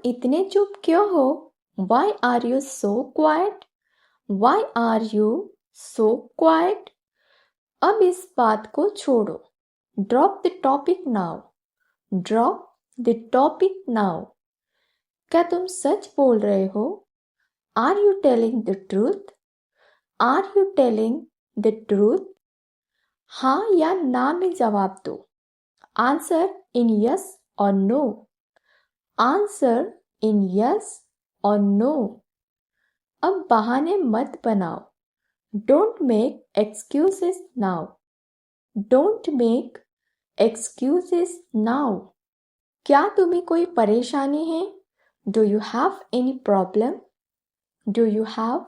इतने चुप क्यों हो? Why are you so quiet? Why are you so quiet? अब इस बात को छोड़ो. Drop the topic now. Drop the topic now. क्या तुम सच बोल रहे हो? Are you telling the truth? Are you telling the truth? हाँ या ना में जवाब दो. Answer in yes or no. Answer in yes or no. अब बहाने मत बनाओ. Don't make excuses now. Don't make excuses now. क्या तुम्हें कोई परेशानी है? Do you have any problem? Do you have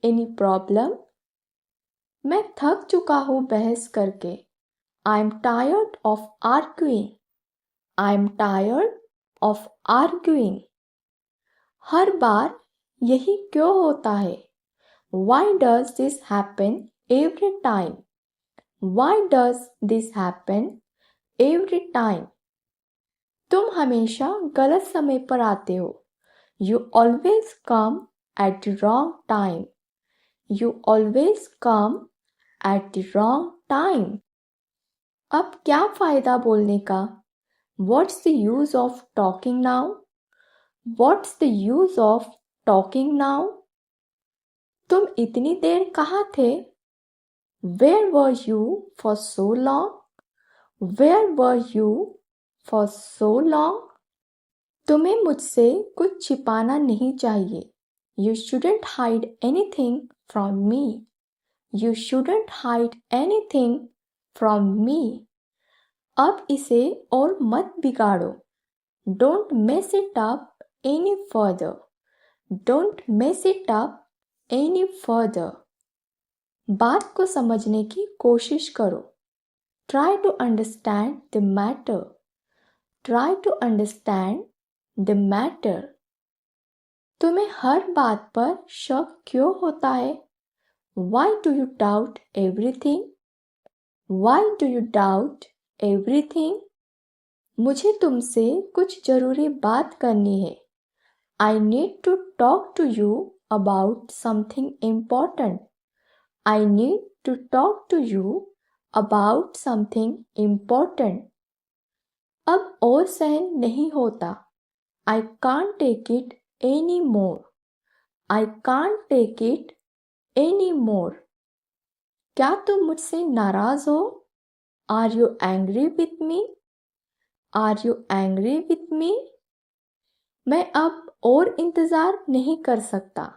any problem? मैं थक चुका हूँ बहस करके. I'm tired of arguing. I'm tired of arguing. हर बार यही क्यों होता है? Why does this happen every time? Why does this happen every time? तुम हमेशा गलत समय पर आते हो. You always come at the wrong time. You always come at the wrong time. अब क्या फायदा बोलने का? What's the use of talking now? What's the use of talking now? तुम इतनी देर कहाँ थे? Where were you for so long? Where were you for so long? तुम्हें मुझसे कुछ छिपाना नहीं चाहिए. You shouldn't hide anything from me. You shouldn't hide anything from me. अब इसे और मत बिगाड़ो. Don't mess it up any further. Don't mess it up any further. बात को समझने की कोशिश करो. Try to understand the matter. Try to understand the matter. तुम्हें हर बात पर शक क्यों होता है? Why do you doubt everything? Why do you doubt everything? मुझे तुमसे कुछ जरूरी बात करनी है. I need to talk to you about something important. I need to talk to you about something important. अब और सहन नहीं होता. I can't take it anymore. I can't take it anymore. क्या तुम मुझसे नाराज हो? Are you angry with me? Are you angry with me? मैं अब और इंतज़ार नहीं कर सकता.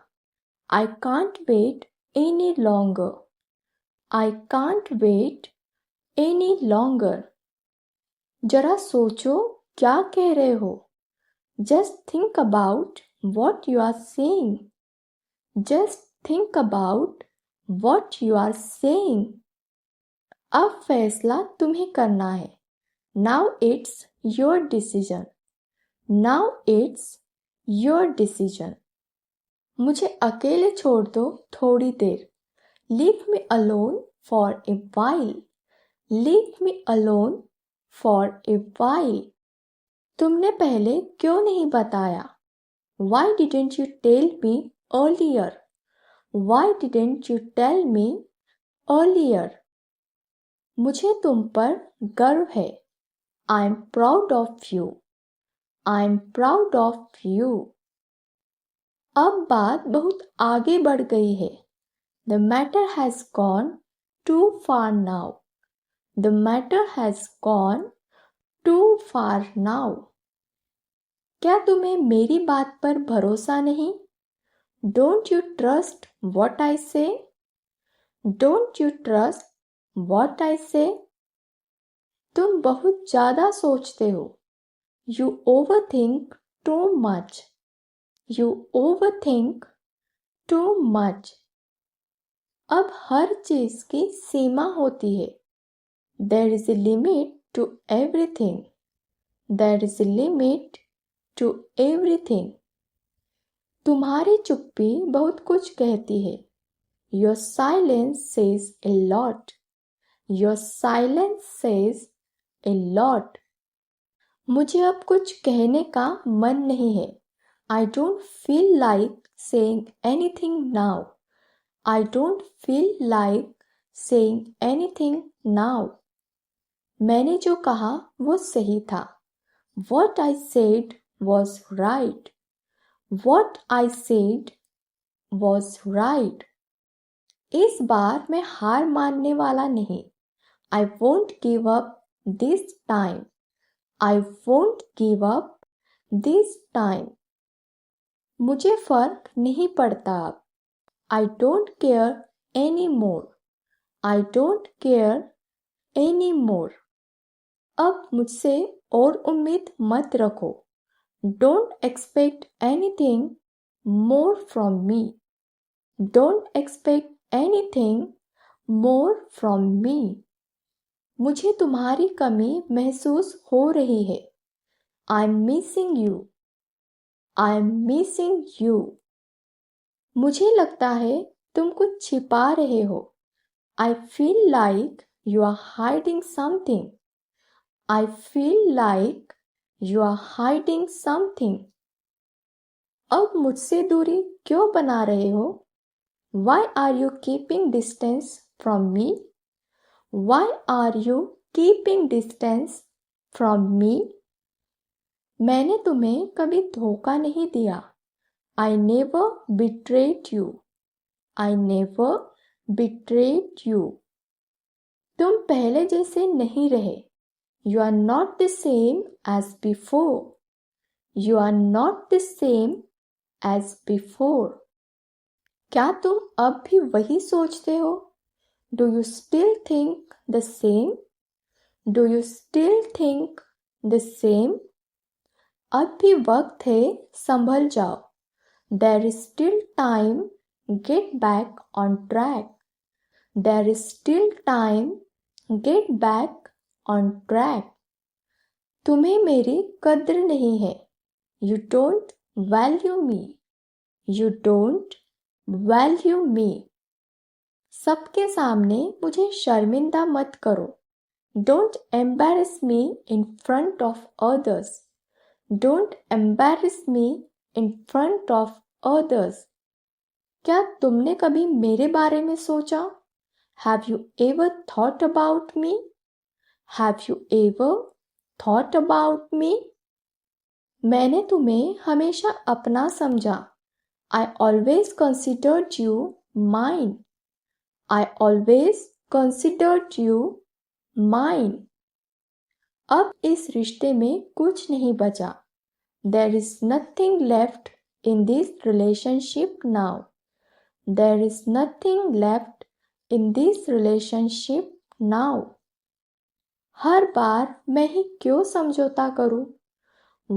I can't wait any longer. I can't wait any longer. जरा सोचो क्या कह रहे हो? Just think about what you are saying. Just think about what you are saying. अब फैसला तुम्हें करना है. Now it's your decision. Now it's your decision. मुझे अकेले छोड़ दो थोड़ी देर. Leave me alone for a while. Leave me alone for a while. तुमने पहले क्यों नहीं बताया? Why didn't you tell me earlier? Why didn't you tell me earlier? मुझे तुम पर गर्व है. I'm proud of you. I'm proud of you. अब बात बहुत आगे बढ़ गई है. The matter has gone too far now. The matter has gone too far now. क्या तुम्हें मेरी बात पर भरोसा नहीं? Don't you trust what I say? Don't you trust what I say? तुम बहुत ज़्यादा सोचते हो. You overthink too much. You overthink too much. अब हर चीज़ की सीमा होती है. There is a limit to everything. There is a limit to everything. तुम्हारी चुप्पी बहुत कुछ कहती है. Your silence says a lot. Your silence says a lot. मुझे अब कुछ कहने का मन नहीं है. I don't feel like saying anything now. I don't feel like saying anything now. मैंने जो कहा वो सही था. What I said was right. What I said was right. इस बार मैं हार मानने वाला नहीं. I won't give up this time. I won't give up this time. मुझे फर्क नहीं पड़ता अब. I don't care anymore. I don't care anymore. अब मुझसे और उम्मीद मत रखो. Don't expect anything more from me. Don't expect anything more from me. मुझे तुम्हारी कमी महसूस हो रही है. I'm missing you. I'm missing you. मुझे लगता है तुम कुछ छिपा रहे हो. I feel like you are hiding something. I feel like you are hiding something. अब मुझसे दूरी क्यों बना रहे हो? Why are you keeping distance from me? Why are you keeping distance from me? मैंने तुम्हें कभी धोखा नहीं दिया. I never betrayed you. I never betrayed you. तुम पहले जैसे नहीं रहे. You are not the same as before. You are not the same as before. क्या तुम अब भी वही सोचते हो? Do you still think the same? Do you still think the same? अब भी वक्त है, संभल जाओ. There is still time. Get back on track. There is still time. Get back on track. तुम्हें मेरी कद्र नहीं है. You don't value me. You don't value me. सबके सामने मुझे शर्मिंदा मत करो. Don't embarrass me in front of others. Don't embarrass me in front of others. क्या तुमने कभी मेरे बारे में सोचा? Have you ever thought about me? Have you ever thought about me? मैंने तुम्हें हमेशा अपना समझा. I always considered you mine. I always considered you mine. अब इस रिश्ते में कुछ नहीं बचा. There is nothing left in this relationship now. There is nothing left in this relationship now. हर बार मैं ही क्यों समझौता करूं?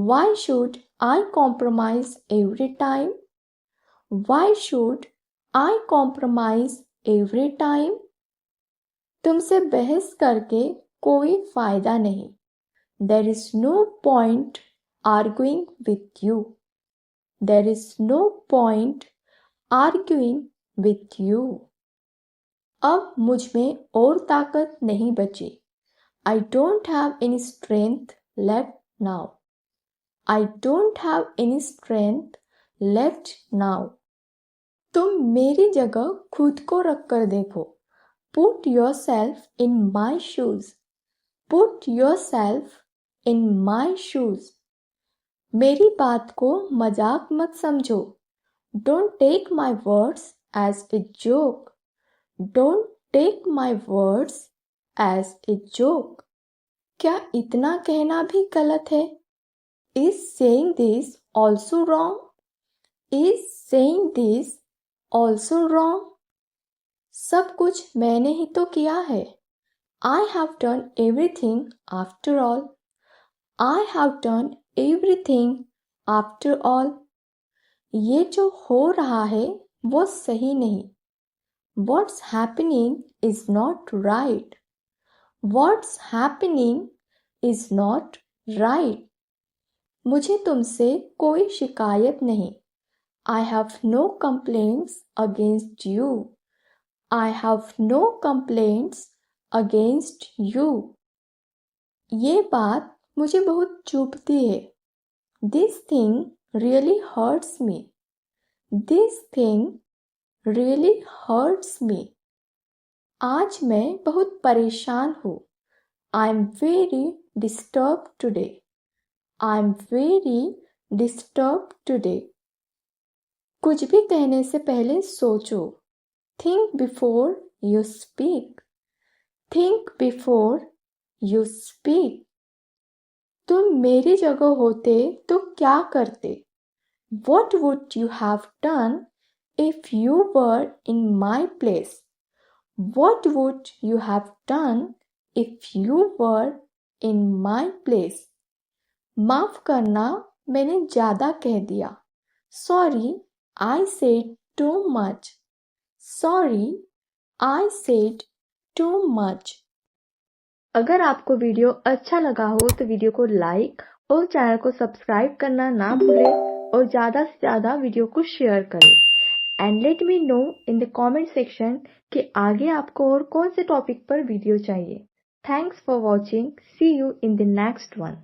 Why should I compromise every time? Why should I compromise every time? तुमसे बहस करके कोई फायदा नहीं. There is no point arguing with you. There is no point arguing with you. अब मुझ में और ताकत नहीं बची. I don't have any strength left now. I don't have any strength left now. तुम मेरी जगह खुद को रख कर देखो. Put yourself in my shoes. Put yourself in my shoes. मेरी बात को मजाक मत समझो. Don't take my words as a joke. Don't take my words as a joke. क्या इतना कहना भी गलत है? Is saying this also wrong? Is saying this also wrong? सब कुछ मैंने ही तो किया है. I have done everything after all. I have done everything after all. ये जो हो रहा है वो सही नहीं. What's happening is not right. What's happening is not right. मुझे तुमसे कोई शिकायत नहीं. I have no complaints against you. I have no complaints against you. ये बात मुझे बहुत चुभती है. This thing really hurts me. This thing really hurts me. आज मैं बहुत परेशान हूँ. I'm very disturbed today. I'm very disturbed today. कुछ भी कहने से पहले सोचो. Think before you speak. Think before you speak. तुम मेरी जगह होते तो क्या करते? What would you have done if you were in my place? What would you have done if you were in my place? माफ करना, मैंने ज़्यादा कह दिया. Sorry, I said too much. Sorry, I said too much. अगर आपको video अच्छा लगा हो तो वीडियो को लाइक और चैनल को सब्सक्राइब करना ना भूलें और ज़्यादा से ज़्यादा वीडियो को शेयर करें. And let me know in the comment section कि आगे आपको और कौन से टॉपिक पर वीडियो चाहिए. Thanks for watching. See you in the next one.